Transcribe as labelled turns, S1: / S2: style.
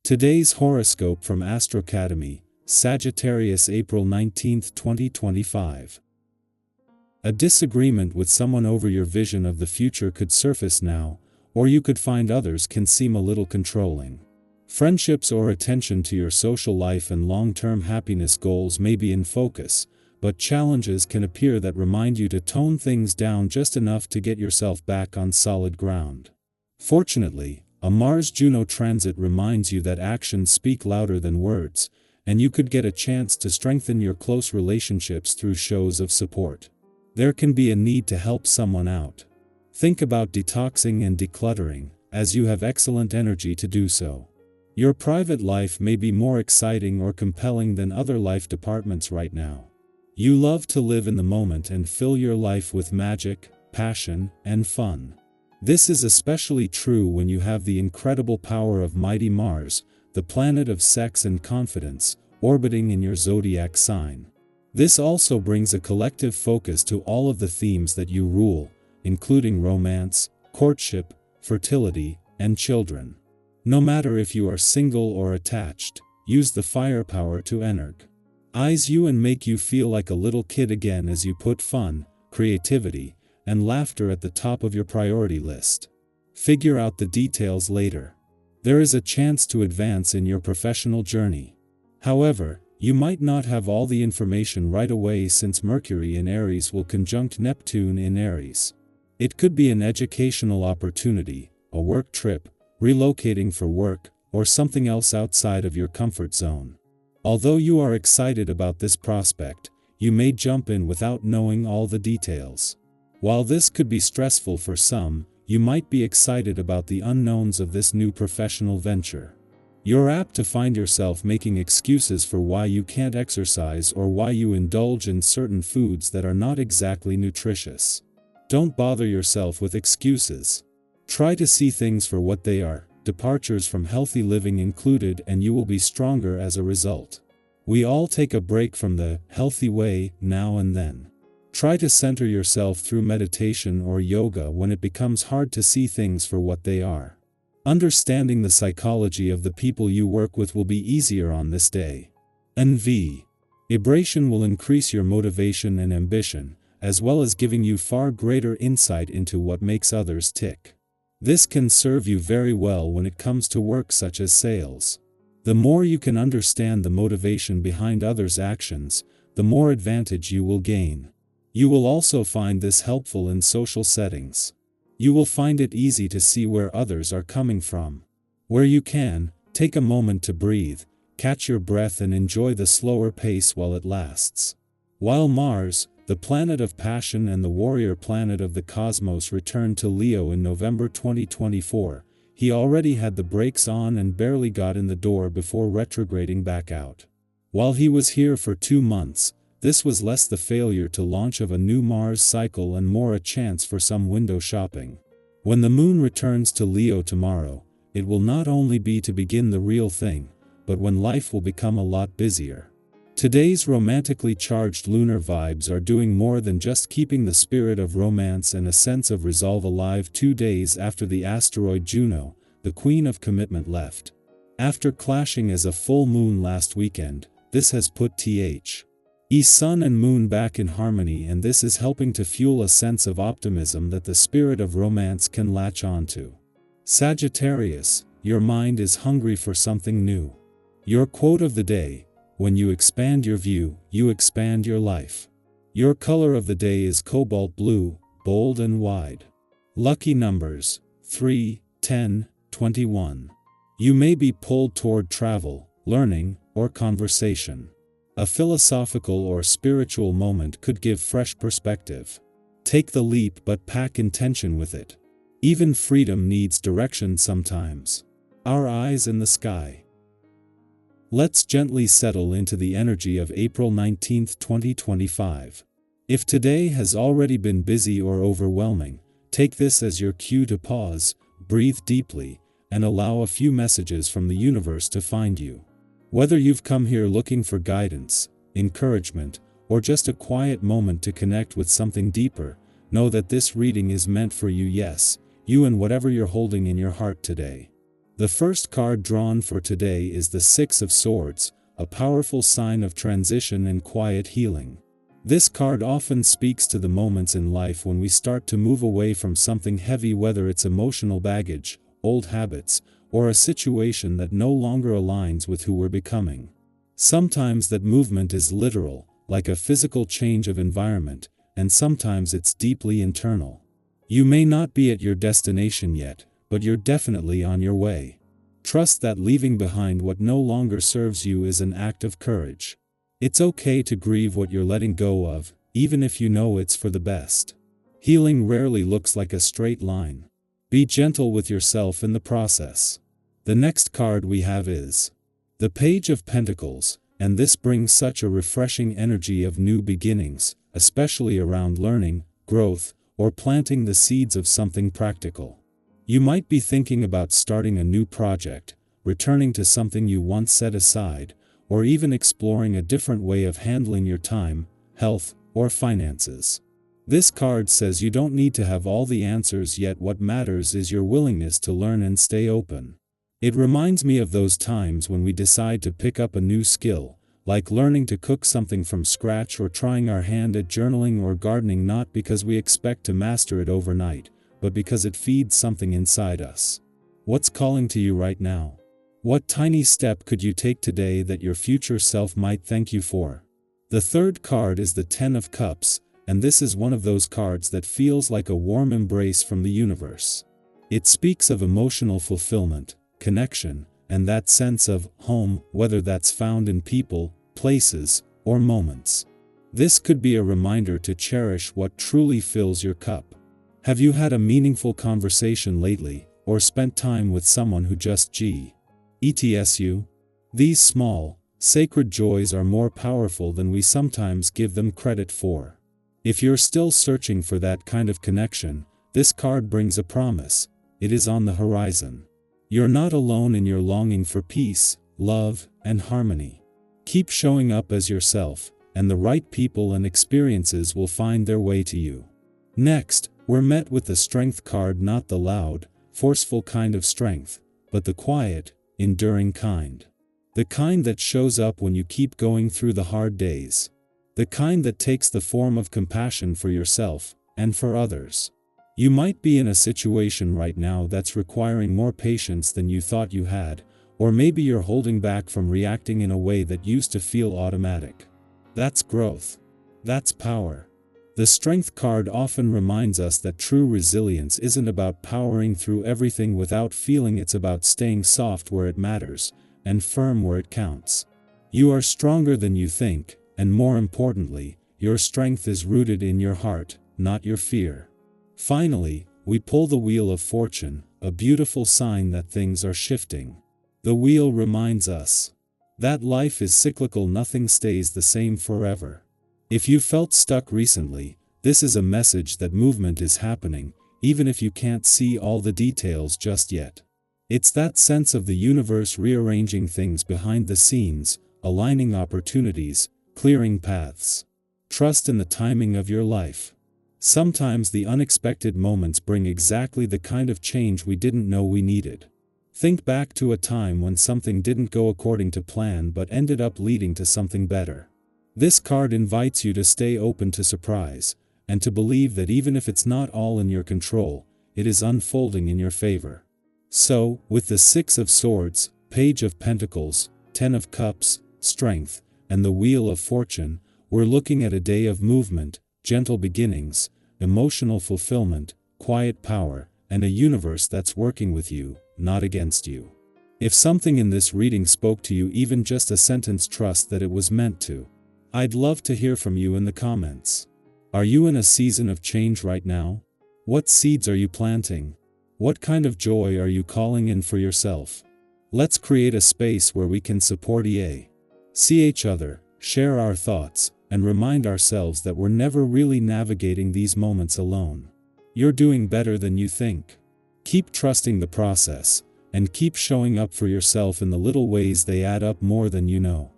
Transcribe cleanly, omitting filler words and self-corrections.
S1: Today's horoscope from Astrocademy, Sagittarius, April 19, 2025. A disagreement with someone over your vision of the future could surface now, or you could find others can seem a little controlling. Friendships or attention to your social life and long-term happiness goals may be in focus, but challenges can appear that remind you to tone things down just enough to get yourself back on solid ground. Fortunately, a Mars-Juno transit reminds you that actions speak louder than words, and you could get a chance to strengthen your close relationships through shows of support. There can be a need to help someone out. Think about detoxing and decluttering, as you have excellent energy to do so. Your private life may be more exciting or compelling than other life departments right now. You love to live in the moment and fill your life with magic, passion, and fun. This is especially true when you have the incredible power of mighty Mars, the planet of sex and confidence, orbiting in your zodiac sign. This also brings a collective focus to all of the themes that you rule, including romance, courtship, fertility, and children. No matter if you are single or attached, use the firepower to energize you and make you feel like a little kid again as you put fun, creativity, and laughter at the top of your priority list. Figure out the details later. There is a chance to advance in your professional journey. However, you might not have all the information right away since Mercury in Aries will conjunct Neptune in Aries. It could be an educational opportunity, a work trip, relocating for work, or something else outside of your comfort zone. Although you are excited about this prospect, you may jump in without knowing all the details. While this could be stressful for some, you might be excited about the unknowns of this new professional venture. You're apt to find yourself making excuses for why you can't exercise or why you indulge in certain foods that are not exactly nutritious. Don't bother yourself with excuses. Try to see things for what they are, departures from healthy living included, and you will be stronger as a result. We all take a break from the healthy way now and then. Try to center yourself through meditation or yoga when it becomes hard to see things for what they are. Understanding the psychology of the people you work with will be easier on this day. Vibration will increase your motivation and ambition, as well as giving you far greater insight into what makes others tick. This can serve you very well when it comes to work such as sales. The more you can understand the motivation behind others' actions, the more advantage you will gain. You will also find this helpful in social settings. You will find it easy to see where others are coming from. Where you can, take a moment to breathe, catch your breath and enjoy the slower pace while it lasts. While Mars, the planet of passion and the warrior planet of the cosmos, returned to Leo in November 2024, he already had the brakes on and barely got in the door before retrograding back out. While he was here for 2 months, this was less the failure to launch of a new Mars cycle and more a chance for some window shopping. When the moon returns to Leo tomorrow, it will not only be to begin the real thing, but when life will become a lot busier. Today's romantically charged lunar vibes are doing more than just keeping the spirit of romance and a sense of resolve alive 2 days after the asteroid Juno, the queen of commitment, left. After clashing as a full moon last weekend, this has put Sun and moon back in harmony, and this is helping to fuel a sense of optimism that the spirit of romance can latch onto. Sagittarius, your mind is hungry for something new. Your quote of the day: when you expand your view, you expand your life. Your color of the day is cobalt blue, bold and wide. Lucky numbers: 3, 10, 21. You may be pulled toward travel, learning, or conversation. A philosophical or spiritual moment could give fresh perspective. Take the leap but pack intention with it. Even freedom needs direction sometimes. Our eyes in the sky. Let's gently settle into the energy of April 19, 2025. If today has already been busy or overwhelming, take this as your cue to pause, breathe deeply, and allow a few messages from the universe to find you. Whether you've come here looking for guidance, encouragement, or just a quiet moment to connect with something deeper, know that this reading is meant for you. Yes, you and whatever you're holding in your heart today. The first card drawn for today is the Six of Swords, a powerful sign of transition and quiet healing. This card often speaks to the moments in life when we start to move away from something heavy, whether it's emotional baggage, old habits, or a situation that no longer aligns with who we're becoming. Sometimes that movement is literal, like a physical change of environment, and sometimes it's deeply internal. You may not be at your destination yet, but you're definitely on your way. Trust that leaving behind what no longer serves you is an act of courage. It's okay to grieve what you're letting go of, even if you know it's for the best. Healing rarely looks like a straight line. Be gentle with yourself in the process. The next card we have is the Page of Pentacles, and this brings such a refreshing energy of new beginnings, especially around learning, growth, or planting the seeds of something practical. You might be thinking about starting a new project, returning to something you once set aside, or even exploring a different way of handling your time, health, or finances. This card says you don't need to have all the answers yet. What matters is your willingness to learn and stay open. It reminds me of those times when we decide to pick up a new skill, like learning to cook something from scratch or trying our hand at journaling or gardening, not because we expect to master it overnight, but because it feeds something inside us. What's calling to you right now? What tiny step could you take today that your future self might thank you for? The third card is the Ten of Cups, and this is one of those cards that feels like a warm embrace from the universe. It speaks of emotional fulfillment, connection, and that sense of home, whether that's found in people, places, or moments. This could be a reminder to cherish what truly fills your cup. Have you had a meaningful conversation lately, or spent time with someone who just gets you? These small, sacred joys are more powerful than we sometimes give them credit for. If you're still searching for that kind of connection, this card brings a promise. It is on the horizon. You're not alone in your longing for peace, love, and harmony. Keep showing up as yourself, and the right people and experiences will find their way to you. Next, we're met with the Strength card, not the loud, forceful kind of strength, but the quiet, enduring kind. The kind that shows up when you keep going through the hard days. The kind that takes the form of compassion for yourself and for others. You might be in a situation right now that's requiring more patience than you thought you had, or maybe you're holding back from reacting in a way that used to feel automatic. That's growth. That's power. The Strength card often reminds us that true resilience isn't about powering through everything without feeling. It's about staying soft where it matters, and firm where it counts. You are stronger than you think, and more importantly, your strength is rooted in your heart, not your fear. Finally, we pull the Wheel of Fortune, a beautiful sign that things are shifting. The wheel reminds us that life is cyclical, nothing stays the same forever. If you felt stuck recently, this is a message that movement is happening, even if you can't see all the details just yet. It's that sense of the universe rearranging things behind the scenes, aligning opportunities, clearing paths. Trust in the timing of your life. Sometimes the unexpected moments bring exactly the kind of change we didn't know we needed. Think back to a time when something didn't go according to plan but ended up leading to something better. This card invites you to stay open to surprise, and to believe that even if it's not all in your control, it is unfolding in your favor. So, with the Six of Swords, Page of Pentacles, Ten of Cups, Strength, and the Wheel of Fortune, we're looking at a day of movement, gentle beginnings, emotional fulfillment, quiet power, and a universe that's working with you, not against you. If something in this reading spoke to you, even just a sentence, trust that it was meant to. I'd love to hear from you in the comments. Are you in a season of change right now? What seeds are you planting? What kind of joy are you calling in for yourself? Let's create a space where we can support see each other, share our thoughts, and remind ourselves that we're never really navigating these moments alone. You're doing better than you think. Keep trusting the process, and keep showing up for yourself in the little ways. They add up more than you know.